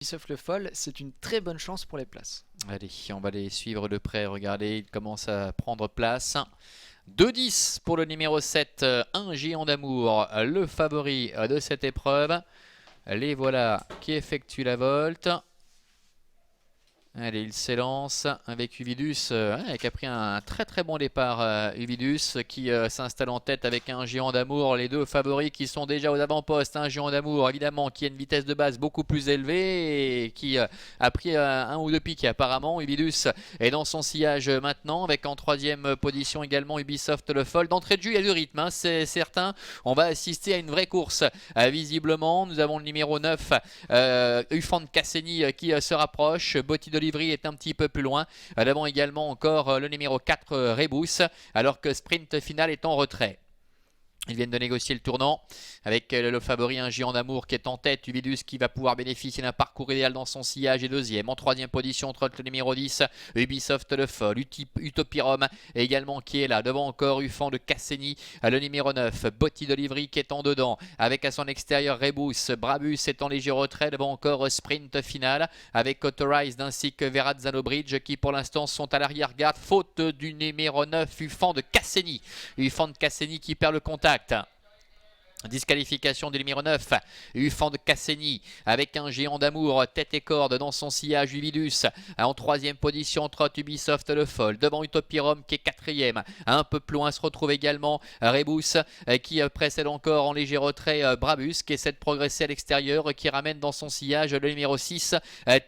Ubisoft le Foll, c'est une très bonne chance pour les places. Allez, on va les suivre de près. Regardez, il commence à prendre place. 2-10 pour le numéro 7, un géant d'amour, le favori de cette épreuve. Les voilà qui effectuent la volte. Allez, il s'élance avec Uvidus, qui a pris un très bon départ. Uvidus qui s'installe en tête avec un géant d'amour. Les deux favoris qui sont déjà aux avant-postes. Un géant d'amour, évidemment, qui a une vitesse de base beaucoup plus élevée et qui a pris un ou deux pics apparemment. Uvidus est dans son sillage maintenant, avec en troisième position également Ubisoft le Foll. D'entrée de jeu, il y a du rythme, hein, c'est certain. On va assister à une vraie course. Visiblement, nous avons le numéro 9, Ufan Cassini, qui se rapproche. Botti Livry est un petit peu plus loin. Devant également encore le numéro 4 Rebus, alors que Sprint Final est en retrait. Ils viennent de négocier le tournant avec le favori, un géant d'amour qui est en tête. Uvidus qui va pouvoir bénéficier d'un parcours idéal dans son sillage, et deuxième. En troisième position, trotte le numéro 10, Ubisoft le Foll. Utopirum également qui est là. Devant encore Ufan de Cassini, le numéro 9. Botti de Livry qui est en dedans. Avec à son extérieur Rebus. Brabus est en léger retrait. Devant encore Sprint Final avec Authorized ainsi que Verrazzano Bridge qui pour l'instant sont à l'arrière-garde. Faute du numéro 9, Ufan de Cassini. Ufan de Cassini qui perd le contact. Disqualification du numéro 9, Ufan de Cassini avec un géant d'amour, tête et corde dans son sillage. Uvidus en troisième position, trotte Ubisoft le Foll. Devant Utopirum qui est quatrième. Un peu plus loin se retrouve également Rebus qui précède encore en léger retrait Brabus qui essaie de progresser à l'extérieur, qui ramène dans son sillage le numéro 6,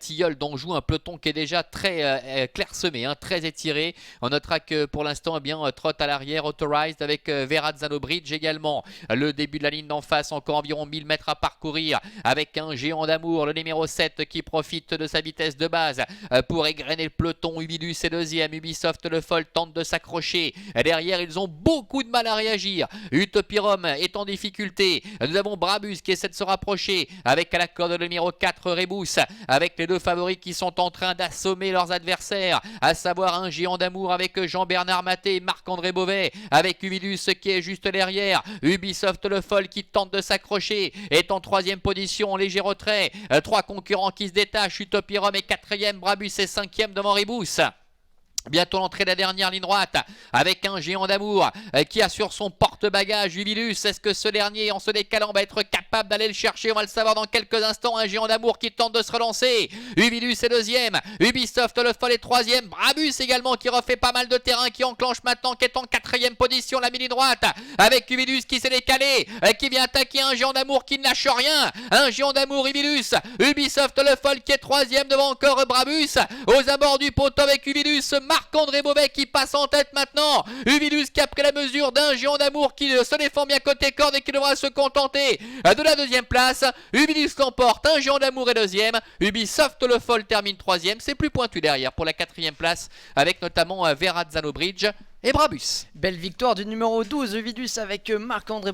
Tilleul, dont joue un peloton qui est déjà très clairsemé, hein, très étiré. On notera que pour l'instant, trotte à l'arrière, Authorized avec Verrazzano Bridge également. Le début de la ligne d'en face, encore environ 1000 mètres à parcourir avec un géant d'amour, le numéro 7 qui profite de sa vitesse de base pour égrener le peloton. Uvidus est deuxième, Ubisoft le Foll tente de s'accrocher. Derrière, ils ont beaucoup de mal à réagir. Utopirum est en difficulté. Nous avons Brabus qui essaie de se rapprocher avec à la corde le numéro 4 Rebus, avec les deux favoris qui sont en train d'assommer leurs adversaires, à savoir un géant d'amour avec Jean-Bernard Maté et Marc-André Beauvais, avec Uvidus qui est juste derrière. Ubisoft le Foll qui tente de s'accrocher est en troisième position en léger retrait. Trois concurrents qui se détachent. Utopirum est quatrième, Brabus est cinquième devant Rebus. Bientôt l'entrée de la dernière ligne droite avec un géant d'amour qui a sur son porte-bagages Uvidus. Est-ce que ce dernier, en se décalant, va être capable d'aller le chercher? On va le savoir dans quelques instants. Un géant d'amour qui tente de se relancer. Uvidus est deuxième, Ubisoft le Foll est troisième, Brabus également qui refait pas mal de terrain, qui enclenche maintenant, qui est en quatrième position la mini droite avec Uvidus qui s'est décalé, qui vient attaquer un géant d'amour qui ne lâche rien. Un géant d'amour Uvidus, Ubisoft le Foll qui est troisième devant encore Brabus. Aux abords du poteau avec Uvidus, Marc-André Beauvais qui passe en tête maintenant. Uvidus qui a pris la mesure d'un géant d'amour qui se défend bien côté corde et qui devra se contenter de la deuxième place. Uvidus l'emporte, un géant d'amour est deuxième. Ubisoft le Foll termine troisième. C'est plus pointu derrière pour la quatrième place avec notamment Verrazzano Bridge et Brabus. Belle victoire du numéro 12, Uvidus avec Marc-André